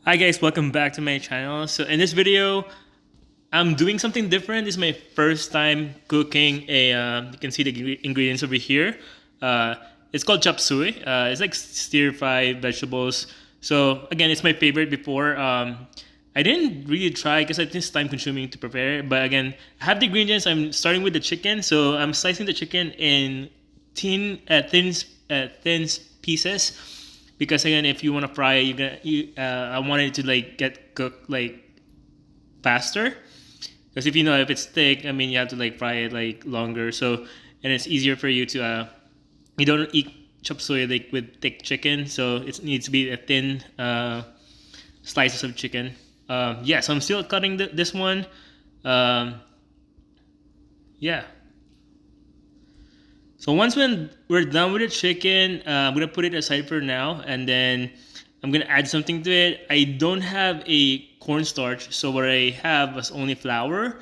Hi guys, welcome back to my channel. So in this video, I'm doing something different. This is my first time cooking a, you can see the ingredients over here. Uh, it's called Chopseuy. It's like stir-fried vegetables. So again, it's my favorite before. I didn't really try because I think it's time consuming to prepare it. But again, I have the ingredients. I'm starting with the chicken. So I'm slicing the chicken in thin pieces because again, if you want to fry it, I want it to like get cooked like faster. Because if you know if it's thick, I mean you have to like fry it like longer. So and it's easier for you to you don't eat chop suey like with thick chicken, so it needs to be a thin slices of chicken. Yeah, so I'm still cutting this one. Um, yeah. So once when we're done with the chicken, I'm gonna put it aside for now, and then I'm gonna add something to it. I don't have a cornstarch, so what I have was only flour.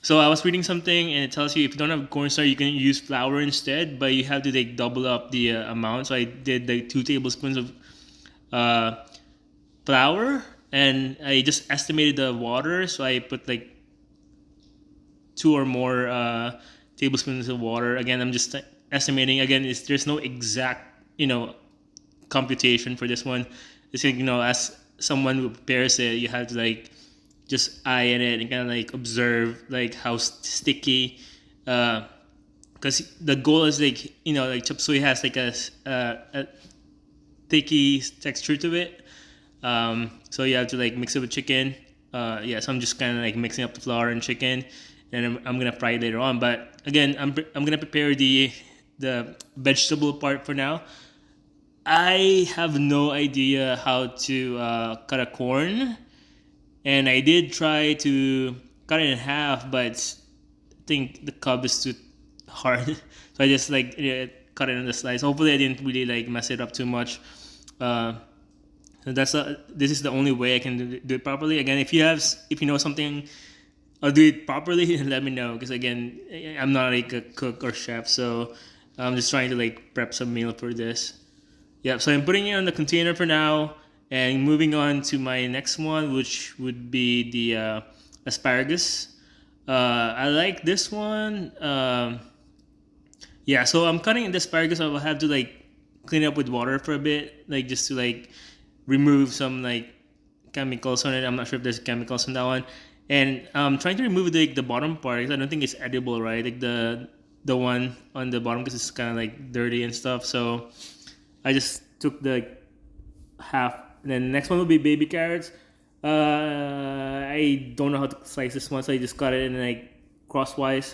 So I was reading something, and it tells you if you don't have cornstarch, you can use flour instead, but you have to like double up the amount. So I did like 2 tablespoons of uh, flour, and I just estimated the water. So I put like 2 or more tablespoons of water. Again, I'm just estimating. Again, there's no exact, computation for this one. It's like, as someone who prepares it, you have to like just eye in it and kind of like observe like how sticky. Because the goal is like, like chop suey has like a sticky texture to it. So you have to like mix it with chicken. Yeah, so I'm just kind of like mixing up the flour and chicken, and I'm gonna fry it later on. But again, I'm gonna prepare the vegetable part for now. I have no idea how to cut a corn, and I did try to cut it in half, but I think the cob is too hard, so I just like cut it in the slice. Hopefully, I didn't really like mess it up too much. Uh, so this is the only way I can do it properly. Again, if you know something, I'll do it properly and let me know. Because again, I'm not like a cook or chef, so I'm just trying to like prep some meal for this. Yeah, so I'm putting it on the container for now, and moving on to my next one, which would be the asparagus. I like this one. Yeah, so I'm cutting the asparagus. I will have to like clean it up with water for a bit, like just to like remove some like chemicals on it. I'm not sure if there's chemicals on that one, and I'm trying to remove the bottom part because I don't think it's edible, right? Like the one on the bottom because it's kind of like dirty and stuff. So I just took the half. And then the next one will be baby carrots. I don't know how to slice this one, so I just cut it in like crosswise.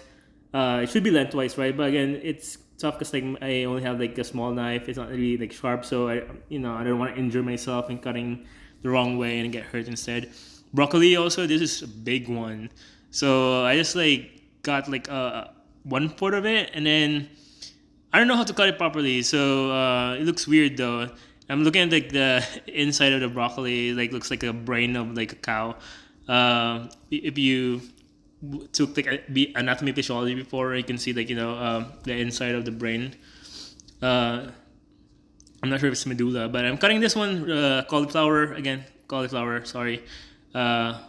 It should be lengthwise, right? But again, it's tough because like I only have like a small knife. It's not really like sharp, so I don't want to injure myself in cutting the wrong way and get hurt instead. Broccoli also, this is a big one, so I just like got like 1/4 of it, and then I don't know how to cut it properly, so it looks weird though. I'm looking at like the inside of the broccoli, like looks like a brain of like a cow. If you took like anatomy physiology before, you can see like the inside of the brain. Uh, I'm not sure if it's medulla, but I'm cutting this one cauliflower again. Cauliflower, sorry. Uh,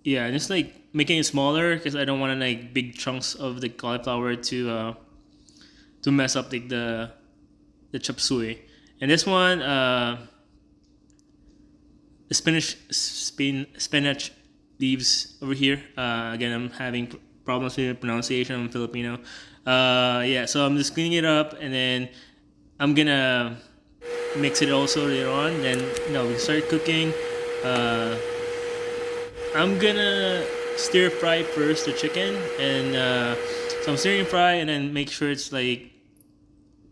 yeah, just like making it smaller because I don't want like big chunks of the cauliflower to mess up like the chop suey. And this one, the spinach leaves over here. Again, I'm having problems with pronunciation. I'm Filipino. Yeah, so I'm just cleaning it up, and then I'm gonna mix it also later on. Then we start cooking. I'm gonna stir fry first the chicken, and so I'm stirring fry, and then make sure it's like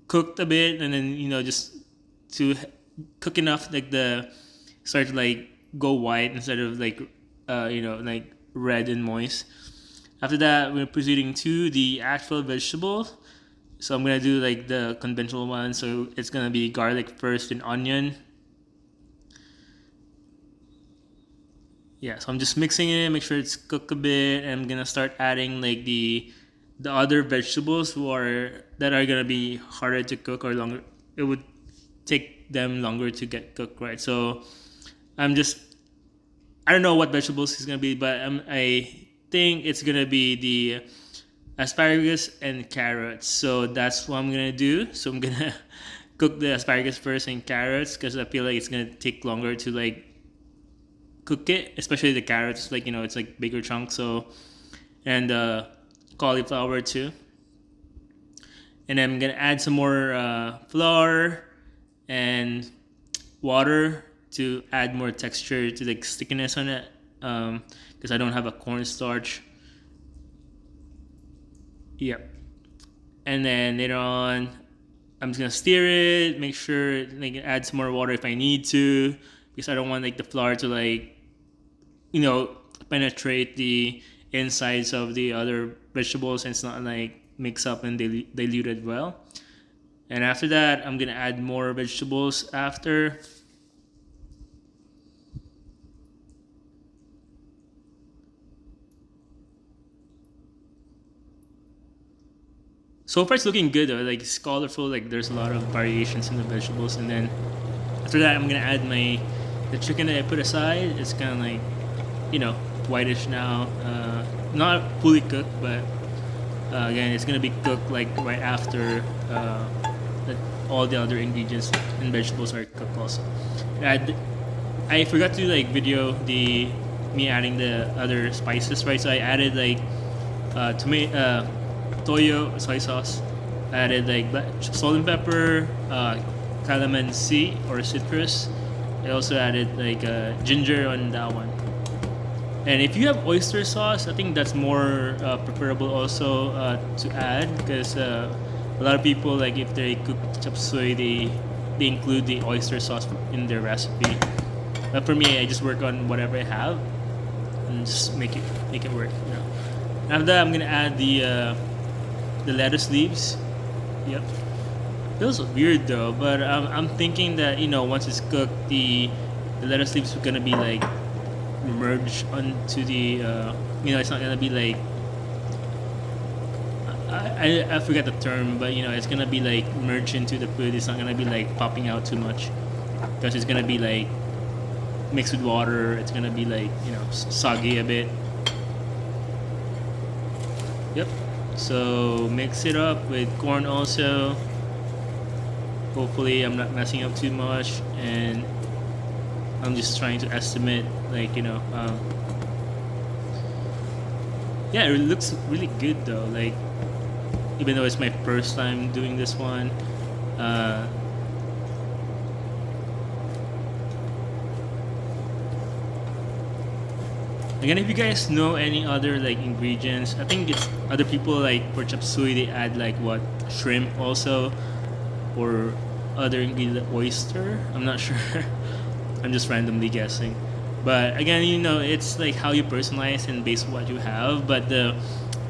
cooked a bit, and then just to cook enough like the start to like go white instead of like like red and moist. After that, we're proceeding to the actual vegetables. So I'm gonna do like the conventional one. So it's gonna be garlic first and onion. Yeah, so I'm just mixing it, make sure it's cooked a bit, and I'm gonna start adding like the other vegetables that are gonna be harder to cook or longer. It would take take them longer to get cooked, right? So I'm just, I don't know what vegetables it's gonna be, but I think it's gonna be the asparagus and carrots. So that's what I'm gonna do. So I'm gonna cook the asparagus first and carrots because I feel like it's gonna take longer to like cook it, especially the carrots. Like it's like bigger chunks. So and cauliflower too. And I'm gonna add some more flour and water to add more texture to the stickiness on it. Because I don't have a cornstarch. Yep. And then later on, I'm just gonna stir it, make sure like add some more water if I need to, because I don't want like the flour to like, penetrate the insides of the other vegetables and it's not like mix up and diluted well. And after that, I'm gonna add more vegetables after. So far it's looking good though, like it's colorful, like there's a lot of variations in the vegetables. And then after that, I'm gonna add the chicken that I put aside. It's kind of like, whitish now, not fully cooked, but again, it's gonna be cooked like right after all the other ingredients and vegetables are cooked also. I forgot to like video me adding the other spices, right? So I added like tomato, toyo soy sauce. I added like salt and pepper, calamansi or citrus. I also added like ginger on that one. And if you have oyster sauce, I think that's more preferable also to add because a lot of people, like if they cook chopseuy, they include the oyster sauce in their recipe. But for me, I just work on whatever I have and just make it work. After that, I'm gonna add the lettuce leaves. Yep. Feels weird though, but I'm thinking that once it's cooked, the lettuce leaves are gonna be like merge onto the it's not gonna be like I forget the term, but it's gonna be like merged into the food. It's not gonna be like popping out too much because it's gonna be like mixed with water. It's gonna be like soggy a bit. Yep. So mix it up with corn also. Hopefully I'm not messing up too much, and I'm just trying to estimate like yeah, it looks really good though, like even though it's my first time doing this one. Again, if you guys know any other like ingredients, I think it's other people like for chopseuy they add like what, shrimp also, or other ingredient, oyster. I'm not sure. I'm just randomly guessing. But again, it's like how you personalize and based on what you have. But I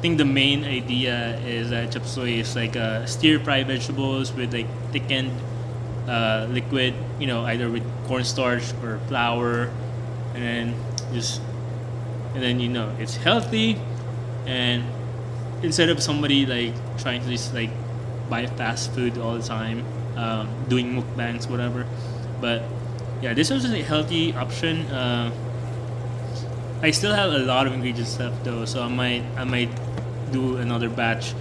think the main idea is that chopseuy is like stir fry vegetables with like thickened liquid, either with cornstarch or flour, and then it's healthy. And instead of somebody like trying to just like buy fast food all the time, doing mukbangs, whatever. But yeah, this was a healthy option. I still have a lot of ingredients left though, so I might do another batch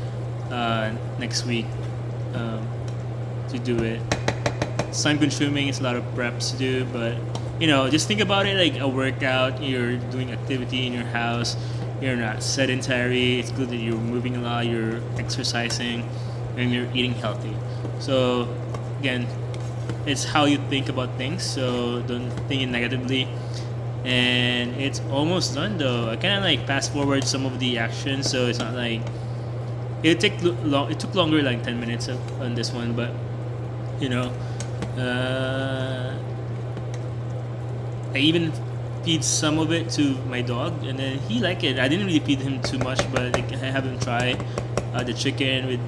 next week to do it. It's time consuming. It's a lot of preps to do, but just think about it like a workout. You're doing activity in your house. You're not sedentary. It's good that you're moving a lot. You're exercising, and you're eating healthy. So again, it's how you think about things. So don't think it negatively. And it's almost done though. I kind of like fast forward some of the actions, so it's not like it took longer, like 10 minutes on this one, but I even feed some of it to my dog, and then he liked it. I didn't really feed him too much, but like, I have him try the chicken with,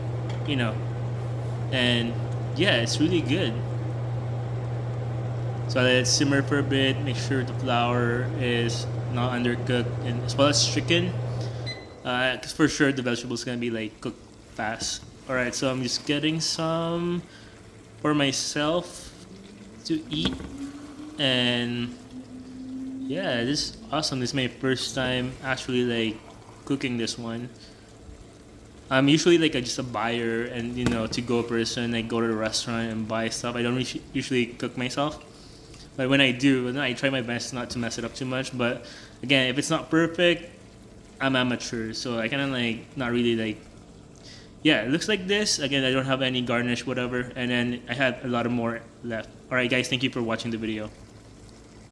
and yeah, it's really good. So I let it simmer for a bit. Make sure the flour is not undercooked, and as well as chicken, because for sure the vegetables gonna be like cooked fast. All right, so I'm just getting some for myself. to eat. And yeah, this is awesome. This is my first time actually like cooking this one. I'm usually like just a buyer and to go person. I go to the restaurant and buy stuff. I don't usually cook myself, but when I do, I try my best not to mess it up too much. But again, if it's not perfect, I'm amateur, so I kind of like not really like. Yeah, it looks like this. Again, I don't have any garnish, whatever, and then I have a lot of more left. All right, guys, thank you for watching the video.